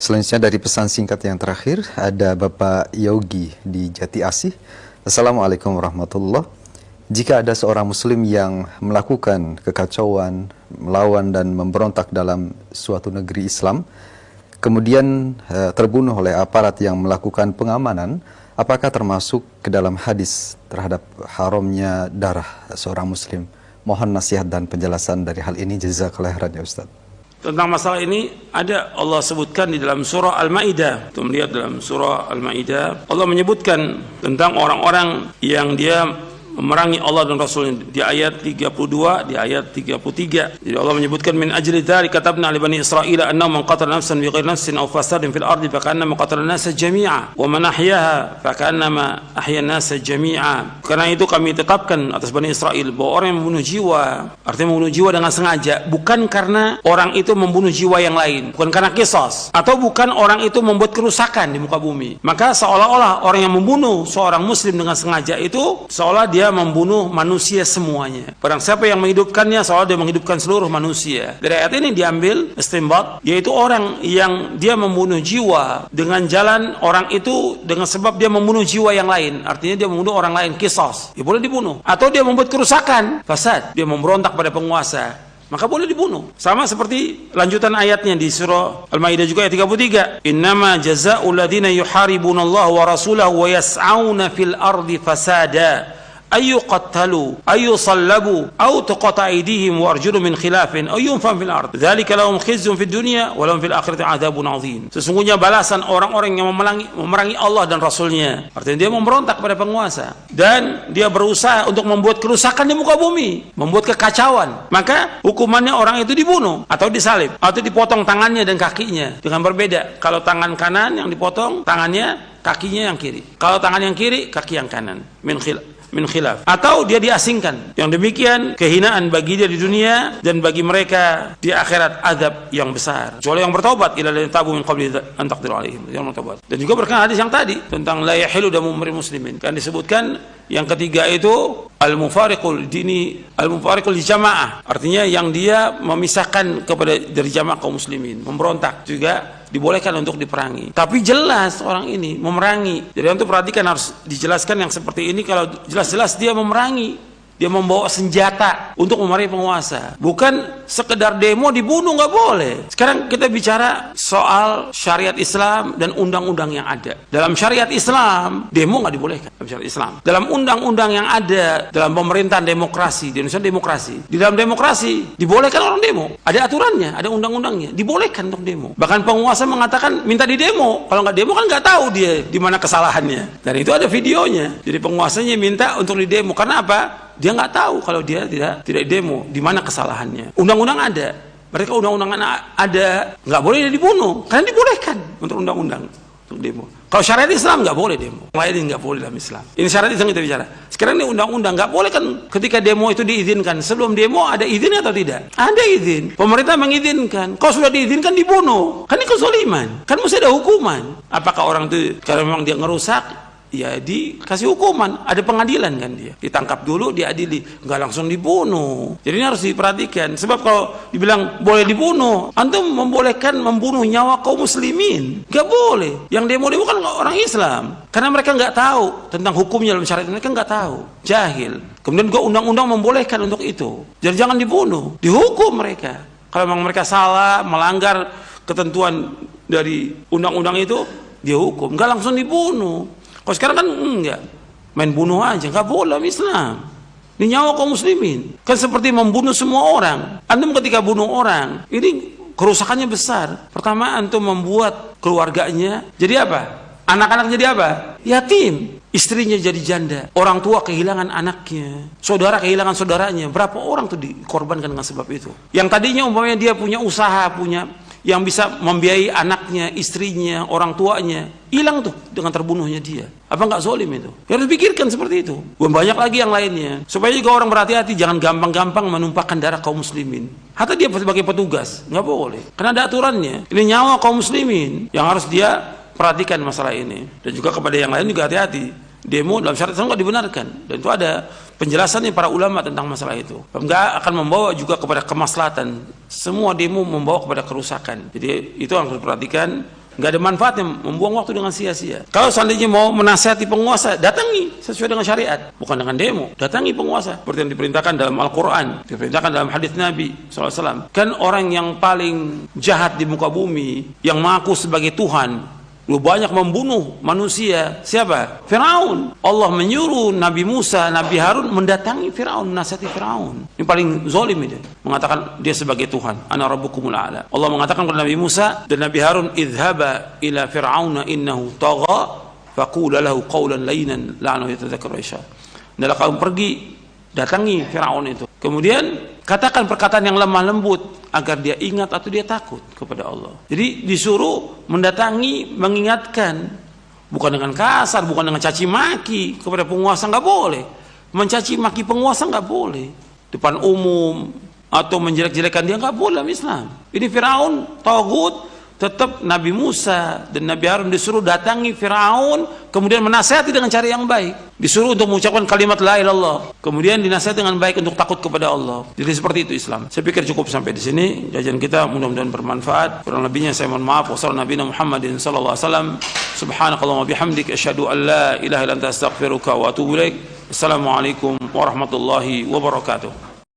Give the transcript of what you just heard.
Selanjutnya dari pesan singkat yang terakhir, ada Bapak Yogi di Jati Asih. Assalamualaikum warahmatullahi. Jika ada seorang muslim yang melakukan kekacauan, melawan dan memberontak dalam suatu negeri Islam, kemudian terbunuh oleh aparat yang melakukan pengamanan, apakah termasuk ke dalam hadis terhadap haramnya darah seorang muslim? Mohon nasihat dan penjelasan dari hal ini. Jazakallahu khairan ya Ustaz. Tentang masalah ini ada Allah sebutkan di dalam surah Al-Maidah. Kita melihat dalam surah Al-Maidah, Allah menyebutkan tentang orang-orang yang dia memerangi Allah dan Rasulnya di ayat 32, di ayat 33. Jadi Allah menyebutkan min ajli dzalika katabna li bani Israila annahu man qatala nafsan bighairi nafsin aw fasadin fil ardi fakannama qatala an-nasa jami'a wa man ahyaha fakannama ahya an-nasa jami'a. Karena itu kami tetapkan atas Bani Israel bahwa orang yang membunuh jiwa, artinya membunuh jiwa dengan sengaja, bukan karena orang itu membunuh jiwa yang lain, bukan karena qisas, atau bukan orang itu membuat kerusakan di muka bumi. Maka seolah-olah orang yang membunuh seorang muslim dengan sengaja itu seolah dia membunuh manusia semuanya. Barang siapa yang menghidupkannya seolah dia menghidupkan seluruh manusia. Dari ayat ini diambil istinbat, yaitu orang yang dia membunuh jiwa dengan jalan orang itu dengan sebab dia membunuh jiwa yang lain, artinya dia membunuh orang lain, qisas, dia boleh dibunuh. Atau dia membuat kerusakan, fasad, dia memberontak pada penguasa, maka boleh dibunuh. Sama seperti lanjutan ayatnya di surah Al-Maidah juga ayat 33. Innama jazaa'ul ladzina yuharibunallaha wa rasulahu wa yas'auna fil ardi fasada ayu qattalu ayu sallabu au tuqata aydihim wa arjulu min khilafin aw yunfam fil ard dzalika lahum khizyun fid dunya wa lahum fil akhirati adzabun adzim. Sesungguhnya balasan orang-orang yang memerangi Allah dan Rasulnya, artinya dia memberontak pada penguasa dan dia berusaha untuk membuat kerusakan di muka bumi, membuat kekacauan, maka hukumannya orang itu dibunuh atau disalib atau dipotong tangannya dan kakinya. Dengan berbeda, kalau tangan kanan yang dipotong, tangannya, kakinya yang kiri. Kalau tangan yang kiri, kaki yang kanan. Min khilaf, atau dia diasingkan. Yang demikian kehinaan bagi dia di dunia dan bagi mereka di akhirat azab yang besar. Kecuali yang bertaubat, ila la tabu min qabli an taqdiru alaihim, yang bertaubat. Dan juga berkenaan hadis yang tadi tentang la yahilu damu muslimin, kan disebutkan yang ketiga itu al-mufariqul dini, al-mufariqul jamaah, artinya yang dia memisahkan kepada dari jamaah kaum muslimin, memberontak, juga dibolehkan untuk diperangi. Tapi jelas orang ini memerangi. Jadi untuk perhatikan, harus dijelaskan yang seperti ini. Kalau jelas-jelas dia memerangi, dia membawa senjata untuk memerangi penguasa, bukan sekedar demo dibunuh, nggak boleh. Sekarang kita bicara soal syariat Islam dan undang-undang yang ada. Dalam syariat Islam, demo nggak dibolehkan. Dalam syariat Islam, dalam undang-undang yang ada, dalam pemerintahan demokrasi di Indonesia, demokrasi, di dalam demokrasi dibolehkan orang demo. Ada aturannya, ada undang-undangnya, dibolehkan untuk demo. Bahkan penguasa mengatakan minta di demo. Kalau nggak demo kan nggak tahu dia di mana kesalahannya. Dan itu ada videonya. Jadi penguasanya minta untuk di demo. Karena apa? Dia nggak tahu kalau dia tidak demo di mana kesalahannya. Undang-undang ada, mereka undang-undang ada, nggak boleh dia dibunuh karena dibolehkan untuk undang-undang untuk demo. Kalau syariat Islam nggak boleh demo, lain nggak boleh dalam Islam. Ini syariat Islam kita bicara. Sekarang ini undang-undang nggak boleh kan, ketika demo itu diizinkan. Sebelum demo ada izin atau tidak? Ada izin. Pemerintah mengizinkan. Kalau sudah diizinkan dibunuh, kan ini kezaliman. Kan mesti ada hukuman. Apakah orang itu kalau memang dia ngerusak, ya dikasih hukuman, ada pengadilan kan, dia ditangkap dulu, diadili, nggak langsung dibunuh. Jadi ini harus diperhatikan, sebab kalau dibilang boleh dibunuh, antum membolehkan membunuh nyawa kaum muslimin, nggak boleh. Yang demo kan orang Islam, karena mereka nggak tahu tentang hukumnya dalam syariat, mereka nggak tahu, jahil. Kemudian juga undang-undang membolehkan untuk itu, jadi jangan dibunuh, dihukum mereka. Kalau memang mereka salah, melanggar ketentuan dari undang-undang itu, dihukum, nggak langsung dibunuh. Kalau sekarang kan enggak, main bunuh aja, nggak boleh dalam Islam. Ini nyawa kaum muslimin, kan seperti membunuh semua orang. Antum ketika bunuh orang, ini kerusakannya besar. Pertama, antum membuat keluarganya jadi apa? Anak-anak jadi apa? Yatim. Istrinya jadi janda, orang tua kehilangan anaknya, saudara kehilangan saudaranya. Berapa orang tuh dikorbankan dengan sebab itu? Yang tadinya umpamanya dia punya usaha, punya yang bisa membiayai anaknya, istrinya, orang tuanya, hilang tuh dengan terbunuhnya dia. Apa nggak zalim itu? Ya harus pikirkan seperti itu. Banyak lagi yang lainnya. Supaya juga orang berhati-hati, jangan gampang-gampang menumpahkan darah kaum muslimin. Hatta dia sebagai petugas, nggak boleh. Karena ada aturannya. Ini nyawa kaum muslimin yang harus dia perhatikan masalah ini. Dan juga kepada yang lain juga hati-hati. Demo dalam syariat Islam nggak dibenarkan. Dan itu ada penjelasannya para ulama tentang masalah itu. Nggak akan membawa juga kepada kemaslahatan. Semua demo membawa kepada kerusakan. Jadi itu harus diperhatikan. nggak ada manfaatnya membuang waktu dengan sia-sia. Kalau seandainya mau menasihati penguasa, datangi sesuai dengan syariat, bukan dengan demo. Datangi penguasa seperti yang diperintahkan dalam Al-Quran, diperintahkan dalam hadis Nabi SAW. Kan orang yang paling jahat di muka bumi, yang mengaku sebagai Tuhan, lu banyak membunuh manusia, siapa? Firaun. Allah menyuruh Nabi Musa, Nabi Harun mendatangi Firaun, menasihati Firaun. Ini paling zalim ini. Mengatakan dia sebagai Tuhan. Ana rabbukumul a'la. Allah mengatakan kepada Nabi Musa dan Nabi Harun, "Idhhaba ila fir'auna innahu tagha, faqula lahu qawlan layyinan la'allahu yatadhakkaru wa yakhsha." Hendaklah kamu pergi, datangi Firaun itu. Kemudian katakan perkataan yang lemah lembut agar dia ingat atau dia takut kepada Allah. Jadi disuruh mendatangi, mengingatkan, bukan dengan kasar, bukan dengan caci maki kepada penguasa, nggak boleh. Mencaci maki penguasa nggak boleh depan umum atau menjelek-jelekan dia, nggak boleh dalam Islam. Ini Firaun tagut. Tetap Nabi Musa dan Nabi Harun disuruh datangi Firaun, kemudian menasihati dengan cara yang baik. Disuruh untuk mengucapkan kalimat la ilaha illallah, kemudian dinasihati dengan baik untuk takut kepada Allah. Jadi seperti itu Islam. Saya pikir cukup sampai di sini kajian kita, mudah-mudahan bermanfaat. Kurang lebihnya saya mohon maaf. Wassalamualaikum Muhammadin sallallahu alaihi wasallam. Subhanakallahumma bihamdik asyhadu an la ilaha illa anta astaghfiruka wa atubu ilaik. Assalamualaikum warahmatullahi wabarakatuh.